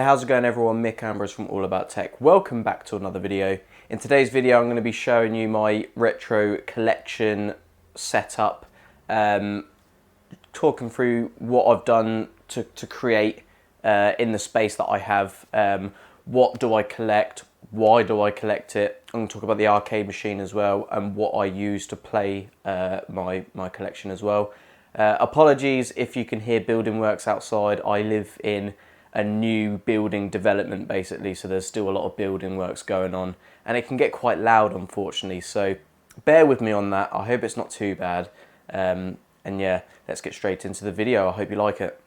How's it going everyone? Mick Ambrose from All About Tech. Welcome back to another video. In today's video I'm going to be showing you my retro collection setup, talking through what I've done to create in the space that I have. What do I collect? Why do I collect it? I'm going to talk about the arcade machine as well and what I use to play my collection as well. Apologies if you can hear building works outside. I live in a new building development basically, so there's still a lot of building works going on and it can get quite loud unfortunately, so bear with me on that. I hope it's not too bad, and yeah, let's get straight into the video. I hope you like it.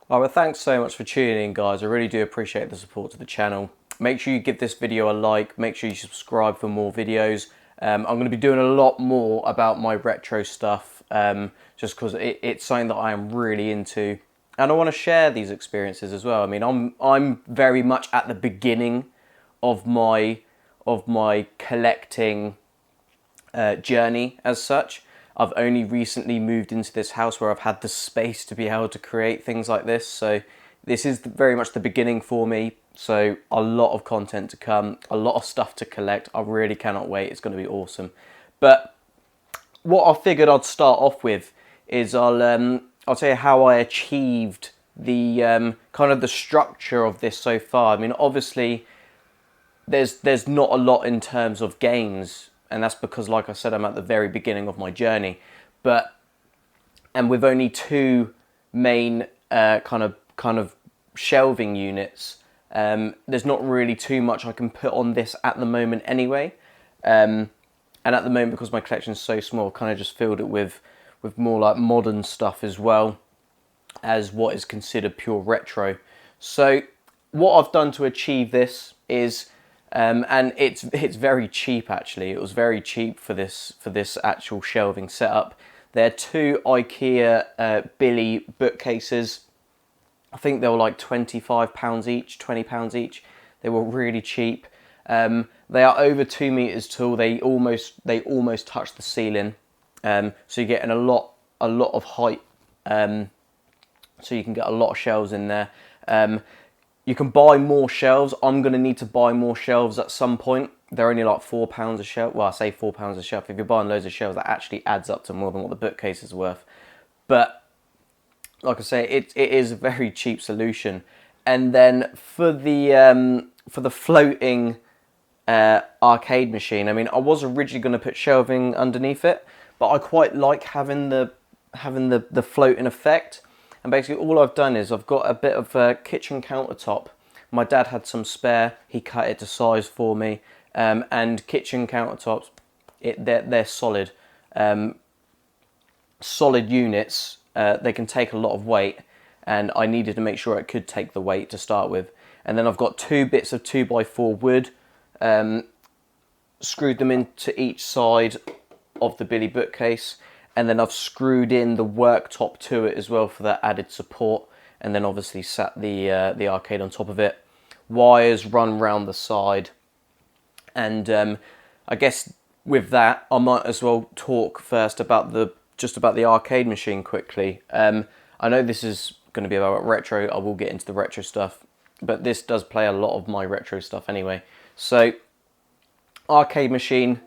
Alright, well, thanks so much for tuning in, guys. I really do appreciate the support to the channel. Make sure you give this video a like, make sure you subscribe for more videos. I'm going to be doing a lot more about my retro stuff, just because it's something that I am really into. And I want to share these experiences as well. I mean, I'm very much at the beginning of my collecting journey as such. I've only recently moved into this house where I've had the space to be able to create things like this. So this is very much the beginning for me. So a lot of content to come, a lot of stuff to collect. I really cannot wait. It's going to be awesome. But what I figured I'd start off with is I'll tell you how I achieved the kind of the structure of this so far. I mean, obviously there's not a lot in terms of games. And that's because, like I said, I'm at the very beginning of my journey. And with only two main kind of shelving units, there's not really too much I can put on this at the moment anyway. And at the moment, because my collection is so small, I've kind of just filled it with more like modern stuff as well as what is considered pure retro. So what I've done to achieve this is, and it's very cheap actually. It was very cheap for this actual shelving setup. They're two IKEA Billy bookcases. I think they were like £25 each, £20 each. They were really cheap. They are over 2 meters tall. They almost touch the ceiling. So you're getting a lot of height. So you can get a lot of shelves in there. You can buy more shelves. I'm going to need to buy more shelves at some point. They're only like £4 a shelf. Well, I say £4 a shelf. If you're buying loads of shelves, that actually adds up to more than what the bookcase is worth. But like I say, it is a very cheap solution. And then for the floating arcade machine, I mean, I was originally going to put shelving underneath it, but I quite like having the floating effect. And basically all I've done is I've got a bit of a kitchen countertop. My dad had some spare, he cut it to size for me. And kitchen countertops, they're solid. Solid units, they can take a lot of weight. And I needed to make sure it could take the weight to start with. And then I've got two bits of 2x4 wood, screwed them into each side of the Billy bookcase. And then I've screwed in the worktop to it as well for that added support. And then obviously sat the arcade on top of it. Wires run round the side. And I guess with that, I might as well talk first about the arcade machine quickly. I know this is going to be about retro. I will get into the retro stuff, but this does play a lot of my retro stuff anyway. So, arcade machine.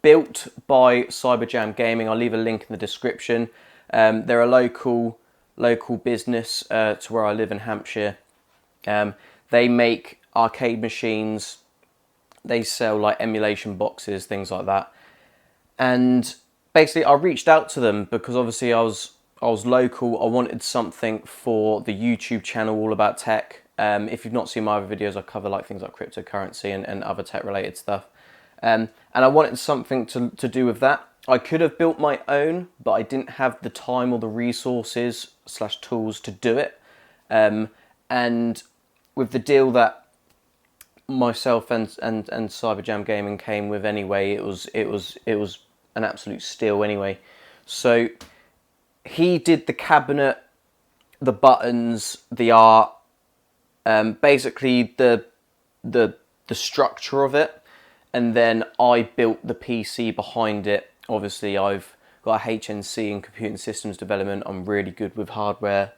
Built by Cyberjamgaming. I'll leave a link in the description. They're a local local business to where I live in Hampshire. They make arcade machines. They sell like emulation boxes, things like that. And basically, I reached out to them because obviously I was local. I wanted something for the YouTube channel all about tech. If you've not seen my other videos, I cover like things like cryptocurrency and other tech related stuff. And I wanted something to do with that. I could have built my own, but I didn't have the time or the resources / tools to do it. And with the deal that myself and Cyberjamgaming came with anyway, it was an absolute steal anyway. So he did the cabinet, the buttons, the art, basically the structure of it, and then I built the PC behind it. Obviously, I've got a HNC in computer systems development. I'm really good with hardware,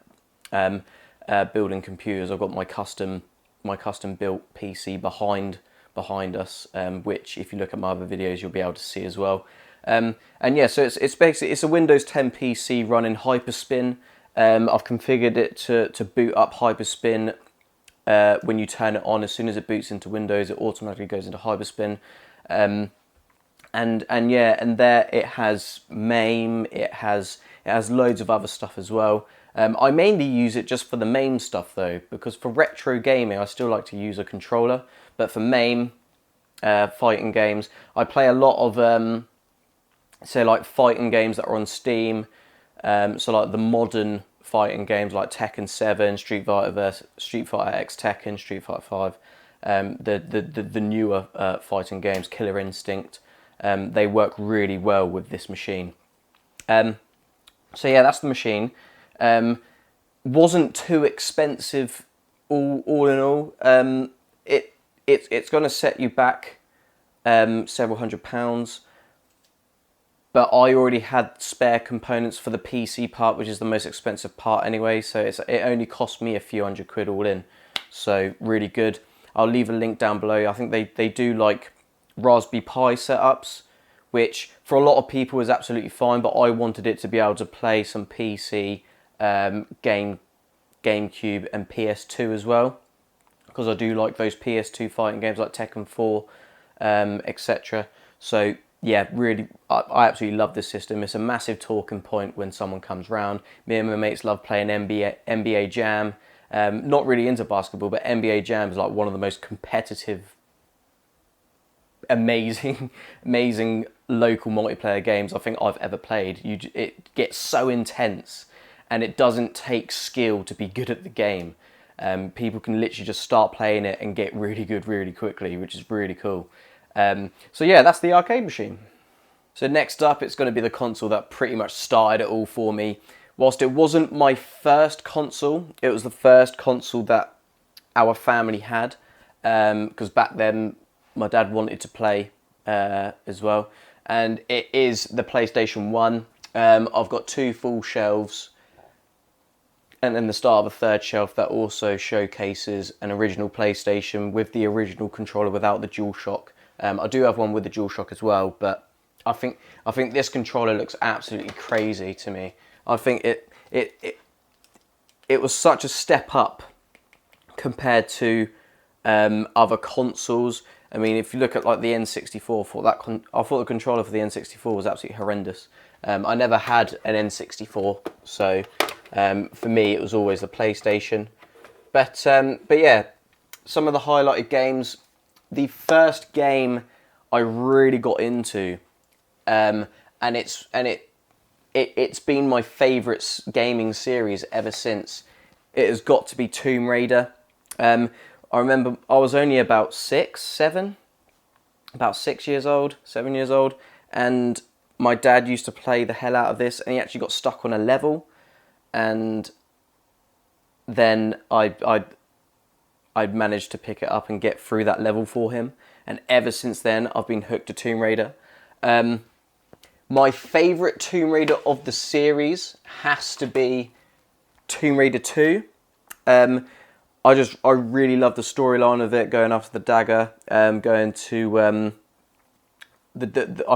building computers. I've got my custom built PC behind us, which if you look at my other videos, you'll be able to see as well. And yeah, so it's basically a Windows 10 PC running Hyperspin. I've configured it to boot up Hyperspin. When you turn it on, as soon as it boots into Windows, it automatically goes into Hyperspin. And there it has MAME, it has loads of other stuff as well. I mainly use it just for the MAME stuff though, because for retro gaming I still like to use a controller, but for MAME fighting games, I play a lot of say like fighting games that are on Steam, so like the modern fighting games like Tekken 7, Street Fighter X Tekken, Street Fighter 5, the newer fighting games, Killer Instinct. They work really well with this machine. So yeah, that's the machine. Wasn't too expensive all in all. It's going to set you back several £100s, but I already had spare components for the PC part, which is the most expensive part anyway, so it only cost me a few £100 all in, so really good. I'll leave a link down below. I think they do like Raspberry Pi setups, which for a lot of people is absolutely fine, but I wanted it to be able to play some PC, GameCube and PS2 as well, because I do like those PS2 fighting games like Tekken 4, etc. So yeah, really, I absolutely love this system. It's a massive talking point when someone comes round. Me and my mates love playing NBA Jam. Not really into basketball, but NBA Jam is like one of the most competitive, amazing local multiplayer games I think I've ever played. It gets so intense, and it doesn't take skill to be good at the game. People can literally just start playing it and get really good really quickly, which is really cool. So yeah, that's the arcade machine. So next up, it's going to be the console that pretty much started it all for me. Whilst it wasn't my first console, it was the first console that our family had, because back then my dad wanted to play as well, and it is the PlayStation 1. I've got 2 full shelves, and then the start of a 3rd shelf that also showcases an original PlayStation with the original controller without the DualShock. I do have one with the DualShock as well, but I think this controller looks absolutely crazy to me. I think it was such a step up compared to other consoles. I mean, if you look at like the N64, I thought the controller for the N64 was absolutely horrendous. I never had an N64, so for me it was always the PlayStation. But yeah, some of the highlighted games. The first game I really got into, and it's been my favourite gaming series ever since. It has got to be Tomb Raider. I remember I was only about 7 years old, and my dad used to play the hell out of this, and he actually got stuck on a level, and then I'd managed to pick it up and get through that level for him, and ever since then I've been hooked to Tomb Raider. My favourite Tomb Raider of the series has to be Tomb Raider 2. I really love the storyline of it, going after the dagger, going to I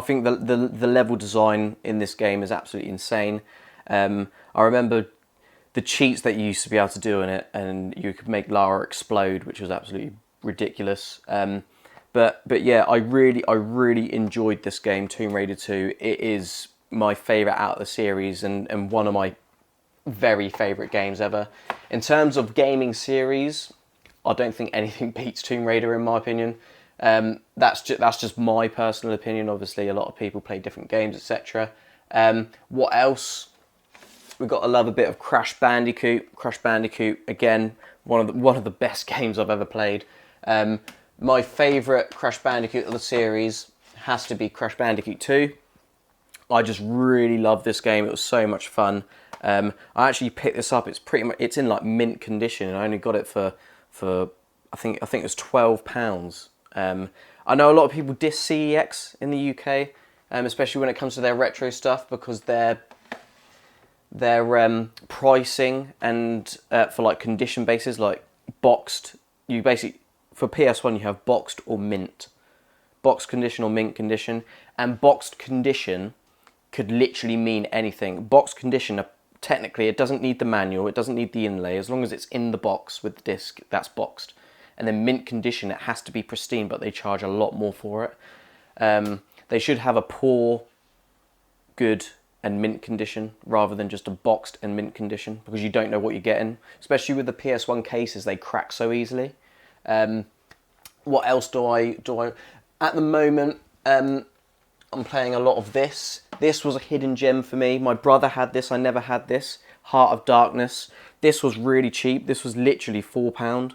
think the level design in this game is absolutely insane. I remember the cheats that you used to be able to do in it, and you could make Lara explode, which was absolutely ridiculous. But yeah, I really enjoyed this game, Tomb Raider 2. It is my favourite out of the series, and one of my very favourite games ever. In terms of gaming series, I don't think anything beats Tomb Raider in my opinion. That's just my personal opinion. Obviously, a lot of people play different games, etc. What else? We've got to love a bit of Crash Bandicoot. Crash Bandicoot, again, one of the best games I've ever played. My favourite Crash Bandicoot of the series has to be Crash Bandicoot 2. I just really love this game. It was so much fun. I actually picked this up. It's in like mint condition, and I only got it for I think it was £12. I know a lot of people diss CEX in the UK, especially when it comes to their retro stuff, because their pricing and for like condition bases, like boxed, you basically, for PS1 you have boxed or mint, boxed condition or mint condition, and boxed condition could literally mean anything. Boxed condition, technically it doesn't need the manual, it doesn't need the inlay, as long as it's in the box with the disc, that's boxed. And then mint condition, it has to be pristine, but they charge a lot more for it. They should have a poor, good, and mint condition rather than just a boxed and mint condition, because you don't know what you're getting. Especially with the PS1 cases, they crack so easily. What else do I? At the moment, I'm playing a lot of this. This was a hidden gem for me. My brother had this. I never had this. Heart of Darkness. This was really cheap. This was literally £4.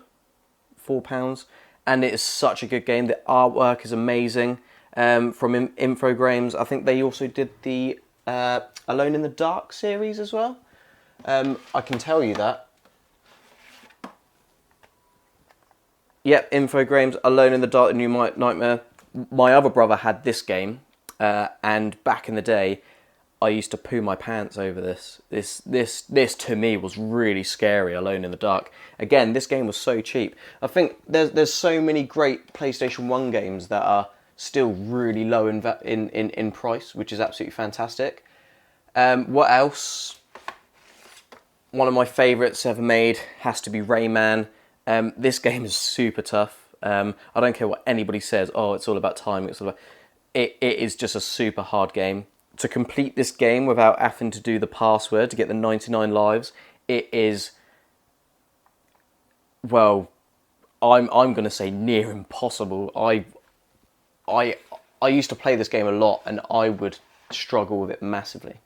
£4, and it is such a good game. The artwork is amazing. From Infogrames. I think they also did the Alone in the Dark series as well. I can tell you that. Yep, Infogrames, Alone in the Dark, The New Nightmare. My other brother had this game, and back in the day, I used to poo my pants over this. This to me was really scary, Alone in the Dark. Again, this game was so cheap. I think there's so many great PlayStation 1 games that are still really low in price, which is absolutely fantastic. What else? One of my favourites ever made has to be Rayman. This game is super tough. I don't care what anybody says. Oh, it's all about timing. It is just a super hard game. To complete this game without having to do the password to get the 99 lives, it is, well, I'm going to say near impossible. I used to play this game a lot, and I would struggle with it massively.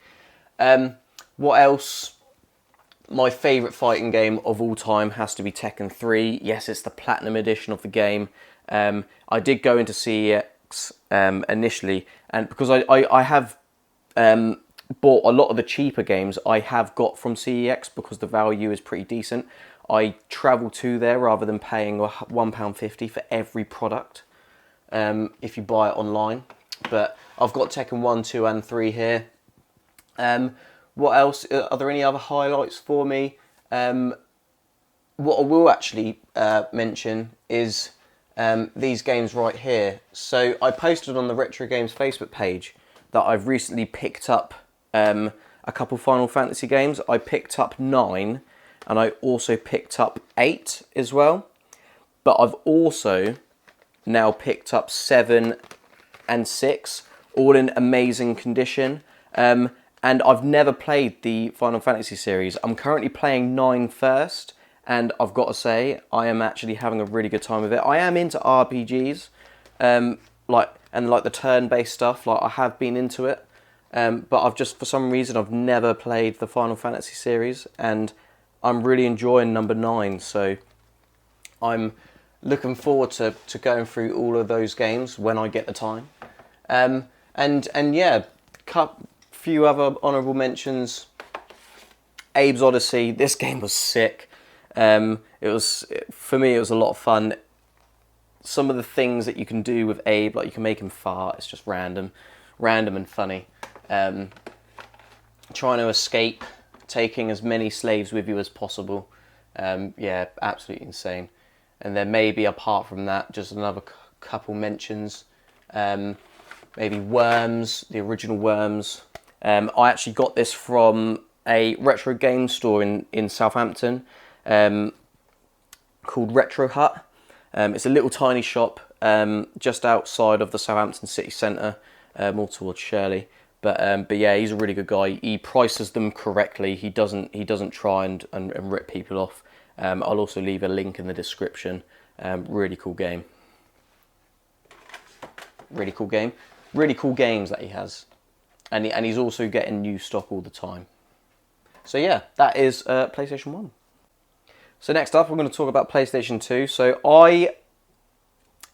What else? My favourite fighting game of all time has to be Tekken 3. Yes, it's the Platinum Edition of the game. I did go into CEX initially, and because I have bought a lot of the cheaper games I have got from CEX because the value is pretty decent. I travel to there rather than paying £1.50 for every product if you buy it online. But I've got Tekken 1, 2 and 3 here. What else? Are there any other highlights for me? What I will actually mention is these games right here. So I posted on the Retro Games Facebook page that I've recently picked up a couple Final Fantasy games. I picked up 9 and I also picked up 8 as well. But I've also now picked up 7 and 6, all in amazing condition. And I've never played the Final Fantasy series. I'm currently playing 9 first, and I've got to say, I am actually having a really good time with it. I am into RPGs, like the turn-based stuff. Like I have been into it, but I've just, for some reason, I've never played the Final Fantasy series, and I'm really enjoying number 9. So I'm looking forward to going through all of those games when I get the time. And yeah, few other honourable mentions. Abe's Odyssey. This game was sick. For me, it was a lot of fun. Some of the things that you can do with Abe, like you can make him fart, it's just random and funny. Trying to escape, taking as many slaves with you as possible. Yeah, absolutely insane. And then maybe apart from that, just another couple mentions. Maybe Worms, the original Worms. I actually got this from a retro game store in Southampton called Retrohut. It's a little tiny shop just outside of the Southampton city centre, more towards Shirley. But yeah, he's a really good guy. He prices them correctly. He doesn't try and rip people off. I'll also leave a link in the description. Really cool game. Really cool game. Really cool games that he has. And he's also getting new stock all the time. So yeah, that is PlayStation 1. So next up, we're going to talk about PlayStation 2. So I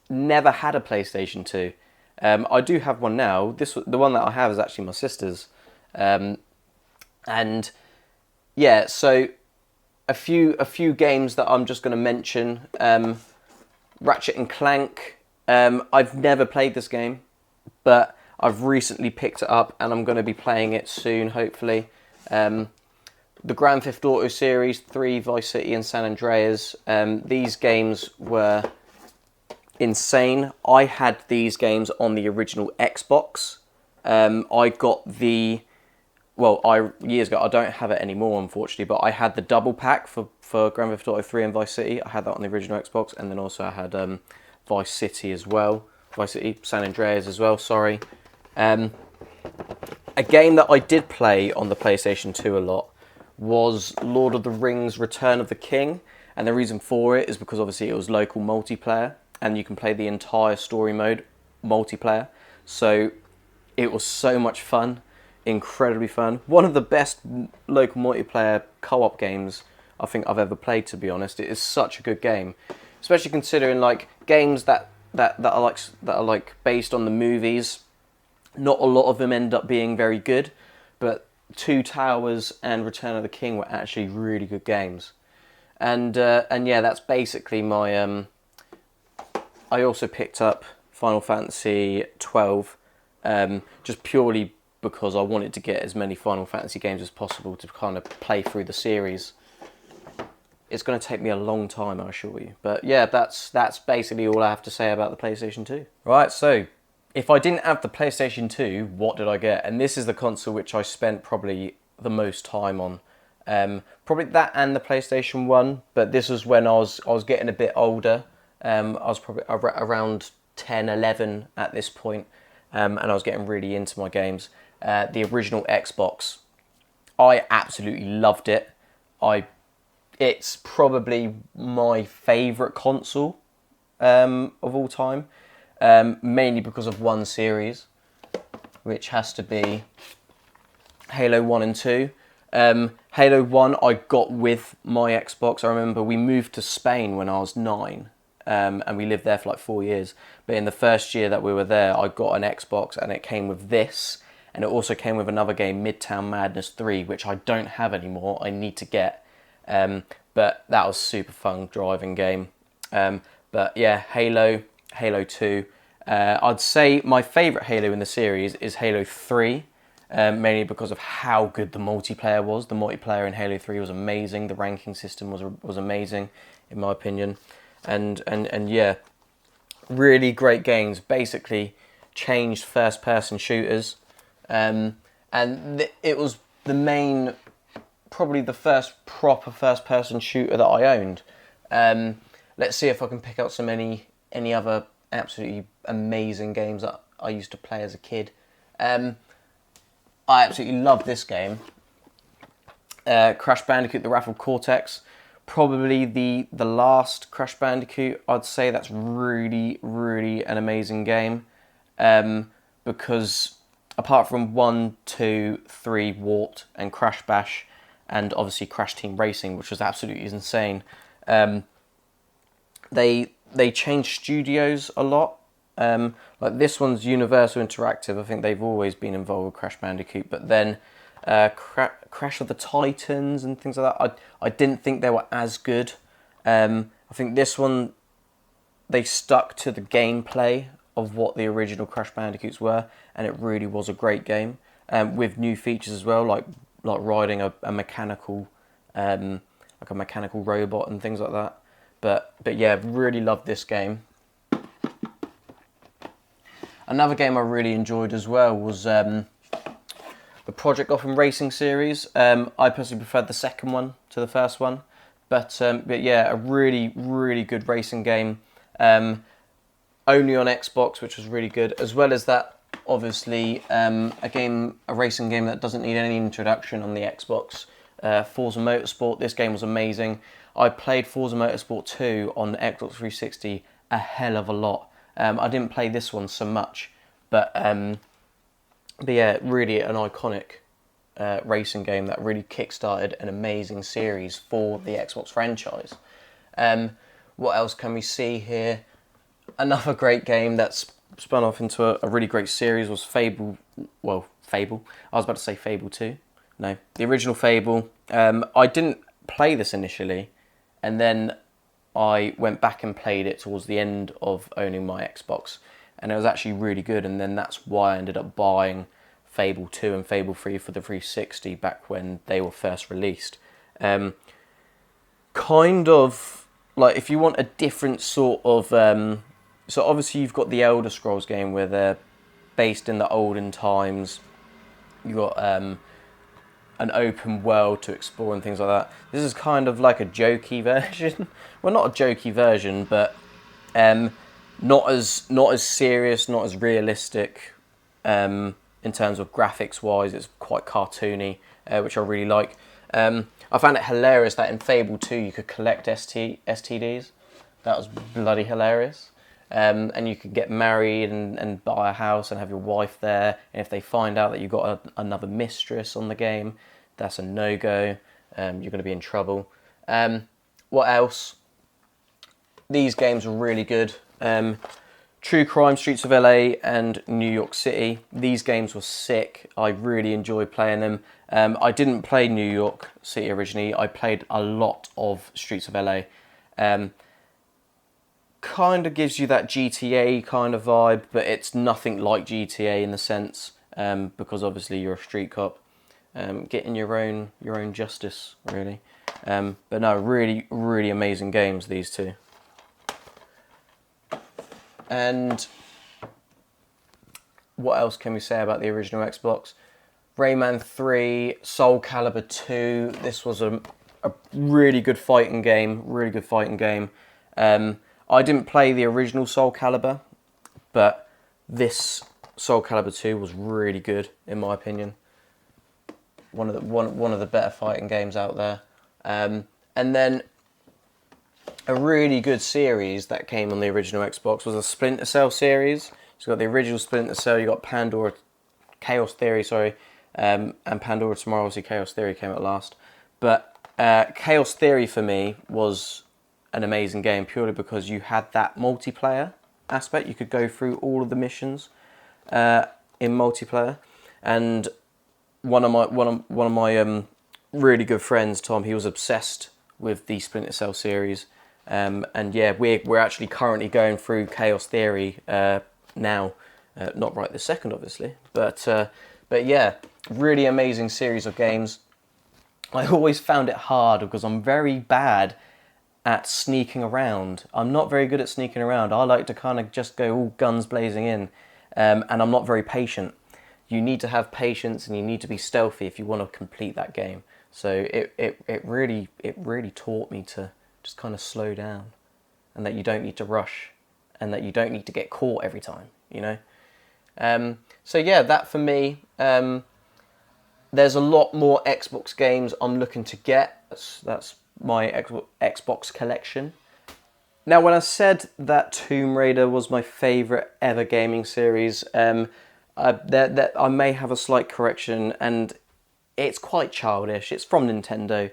never had a PlayStation 2. I do have one now. The one that I have is actually my sister's. And yeah, so a few games that I'm just going to mention. Ratchet and Clank. I've never played this game, but I've recently picked it up and I'm going to be playing it soon, hopefully. The Grand Theft Auto series, 3, Vice City and San Andreas. These games were insane. I had these games on the original Xbox. I got years ago, I don't have it anymore, unfortunately, but I had the double pack for Grand Theft Auto 3 and Vice City. I had that on the original Xbox, and then also I had Vice City as well. Vice City, San Andreas as well, sorry. A game that I did play on the PlayStation 2 a lot was Lord of the Rings Return of the King, and the reason for it is because obviously it was local multiplayer, and you can play the entire story mode multiplayer. So it was so much fun, incredibly fun. One of the best local multiplayer co-op games I think I've ever played, to be honest. It is such a good game, especially considering like games that are like based on the movies. Not a lot of them end up being very good, but Two Towers and Return of the King were actually really good games. And yeah, that's basically my I also picked up Final Fantasy 12 just purely because I wanted to get as many Final Fantasy games as possible to kind of play through the series. It's going to take me a long time, I assure you. But yeah, that's basically all I have to say about the PlayStation 2. Right, so if I didn't have the PlayStation 2, what did I get? And this is the console which I spent probably the most time on. Probably that and the PlayStation 1, but this was when I was getting a bit older. I was probably around 10, 11 at this point, and I was getting really into my games. The original Xbox, I absolutely loved it. It's probably my favourite console of all time, mainly because of one series, which has to be Halo 1 and 2. Halo 1 I got with my Xbox. I remember we moved to Spain when I was 9, and we lived there for like 4 years. But in the first year that we were there, I got an Xbox and it came with this, and it also came with another game, Midtown Madness 3, which I don't have anymore. I need to get. But that was super fun driving game. But yeah, Halo 2. I'd say my favourite Halo in the series is Halo 3, mainly because of how good the multiplayer was. The multiplayer in Halo 3 was amazing. The ranking system was amazing, in my opinion. And yeah, really great games. Basically changed first-person shooters. It was the main, probably the first proper first-person shooter that I owned. Let's see if I can pick out any other absolutely amazing games that I used to play as a kid. I absolutely love this game. Crash Bandicoot: The Wrath of Cortex. Probably the last Crash Bandicoot. I'd say that's really, really an amazing game. Because apart from 1, 2, 3, Warped, and Crash Bash, and obviously Crash Team Racing, which was absolutely insane, they changed studios a lot. Like this one's Universal Interactive. I think they've always been involved with Crash Bandicoot, but then Crash of the Titans and things like that, I didn't think they were as good. I think this one, they stuck to the gameplay of what the original Crash Bandicoots were, and it really was a great game, with new features as well, like riding a mechanical, like a mechanical robot and things like that. But yeah, really loved this game. Another game I really enjoyed as well was the Project Gotham Racing series. I personally preferred the second one to the first one, but yeah, a really good racing game. Only on Xbox, which was really good, as well as that. Obviously, a racing game that doesn't need any introduction on the Xbox. Forza Motorsport. This game was amazing. I played Forza Motorsport 2 on Xbox 360 a hell of a lot. I didn't play this one so much, but yeah, really an iconic racing game that really kickstarted an amazing series for the Xbox franchise. What else can we see here? Another great game that's spun off into a really great series was Fable. Well, Fable. I was about to say Fable 2. No, the original Fable. I didn't play this initially, and then I went back and played it towards the end of owning my Xbox, and it was actually really good, and then that's why I ended up buying Fable 2 and Fable 3 for the 360 back when they were first released. Kind of, like, if you want a different sort of... so obviously you've got the Elder Scrolls game where they're based in the olden times. You've got an open world to explore and things like that. This is kind of like a jokey version. Well, not a jokey version, but not as serious, not as realistic in terms of graphics wise. It's quite cartoony, which I really like. I found it hilarious that in Fable 2 you could collect STDs. That was bloody hilarious. And you could get married and buy a house and have your wife there. And if they find out that you've got another mistress on the game, that's a no-go. You're going to be in trouble. What else? These games are really good. True Crime, Streets of LA, and New York City. These games were sick. I really enjoyed playing them. I didn't play New York City originally. I played a lot of Streets of LA. Kind of gives you that GTA kind of vibe, but it's nothing like GTA in the sense, because obviously you're a street cop, getting your own justice, really. But no, really amazing games, these two. And what else can we say about the original Xbox? Rayman 3, Soul Calibur 2. This was a really good fighting game. I didn't play the original Soul Calibur, but this Soul Calibur 2 was really good in my opinion. One of the better fighting games out there. And then a really good series that came on the original Xbox was a Splinter Cell series. So you got the original Splinter Cell, you got Chaos Theory, and Pandora Tomorrow. Obviously Chaos Theory came at last, but Chaos Theory for me was an amazing game purely because you had that multiplayer aspect. You could go through all of the missions in multiplayer, and one of my really good friends, Tom, he was obsessed with the Splinter Cell series, and yeah, we're actually currently going through Chaos Theory now, not right this second, obviously, but yeah, really amazing series of games. I always found it hard because I'm very bad at sneaking around. I'm not very good at sneaking around. I like to kind of just go all guns blazing in, and I'm not very patient. You need to have patience and you need to be stealthy if you want to complete that game. So it really taught me to just kind of slow down, and that you don't need to rush, and that you don't need to get caught every time, you know. So yeah, that for me. There's a lot more Xbox games I'm looking to get. That's my Xbox collection. Now, when I said that Tomb Raider was my favourite ever gaming series, I may have a slight correction, and it's quite childish. It's from Nintendo.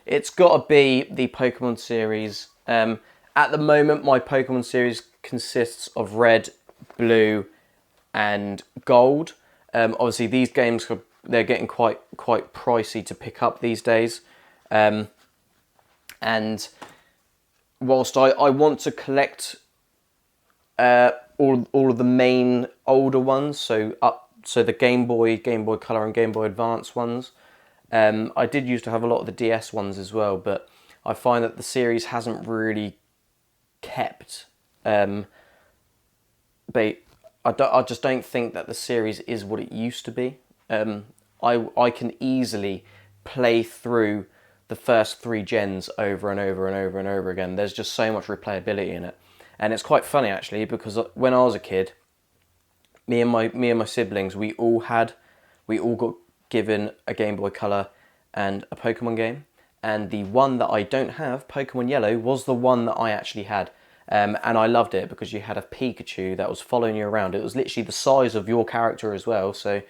It's got to be the Pokemon series. At the moment, my Pokemon series consists of Red, Blue, and Gold. Obviously, these games they're getting quite pricey to pick up these days. And whilst I want to collect all of the main older ones, so the Game Boy Color and Game Boy Advance ones, I did used to have a lot of the DS ones as well, but I find that the series hasn't really kept. But I just don't think that the series is what it used to be. I can easily play through the first 3 gens over and over and over and over again. There's just so much replayability in it. And it's quite funny actually, because when I was a kid, me and my siblings, we all got given a Game Boy Color and a Pokemon game. And the one that I don't have, Pokemon Yellow, was the one that I actually had. And I loved it because you had a Pikachu that was following you around. It was literally the size of your character as well. So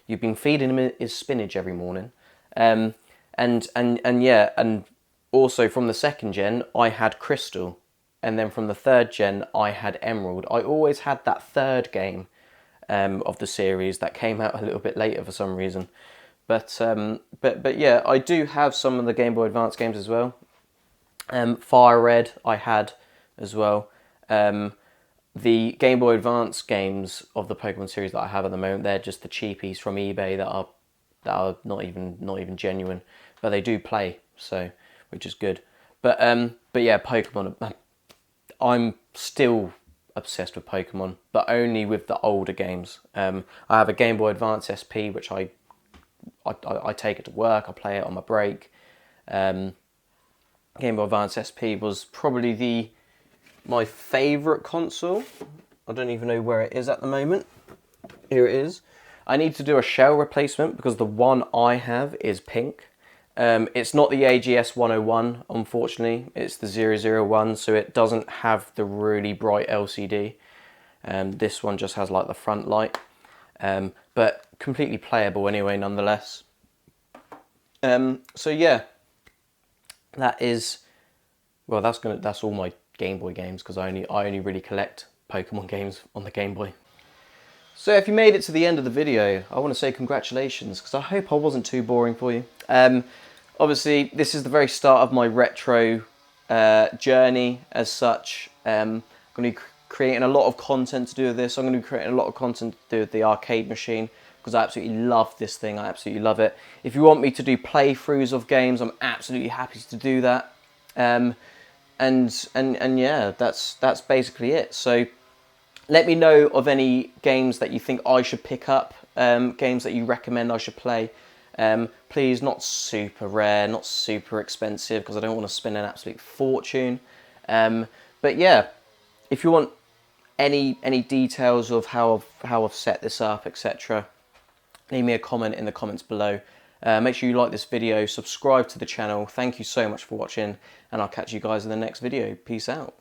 you've been feeding him his spinach every morning. And yeah, and also from the 2nd gen, I had Crystal. And then from the 3rd gen, I had Emerald. I always had that 3rd game of the series that came out a little bit later for some reason. But yeah, I do have some of the Game Boy Advance games as well. Fire Red I had as well. The Game Boy Advance games of the Pokemon series that I have at the moment, they're just the cheapies from eBay that are not even genuine, but they do play, so which is good. But yeah, Pokemon. I'm still obsessed with Pokemon, but only with the older games. I have a Game Boy Advance SP, which I take it to work. I play it on my break. Game Boy Advance SP was probably my favourite console. I don't even know where it is at the moment. Here it is. I need to do a shell replacement because the one I have is pink. It's not the AGS 101, unfortunately. It's the 001, so it doesn't have the really bright LCD. This one just has like the front light. But completely playable anyway, nonetheless. So yeah, that's all my Game Boy games, because I only really collect Pokemon games on the Game Boy. So if you made it to the end of the video, I want to say congratulations, because I hope I wasn't too boring for you. Obviously, this is the very start of my retro journey as such. I'm going to be creating a lot of content to do with this. I'm going to be creating a lot of content to do with the arcade machine, because I absolutely love this thing. I absolutely love it. If you want me to do playthroughs of games, I'm absolutely happy to do that. And yeah, that's basically it. So let me know of any games that you think I should pick up, games that you recommend I should play. Please, not super rare, not super expensive, because I don't want to spend an absolute fortune. But yeah, if you want any details of how I've set this up, etc., leave me a comment in the comments below. Make sure you like this video, subscribe to the channel. Thank you so much for watching, and I'll catch you guys in the next video. Peace out.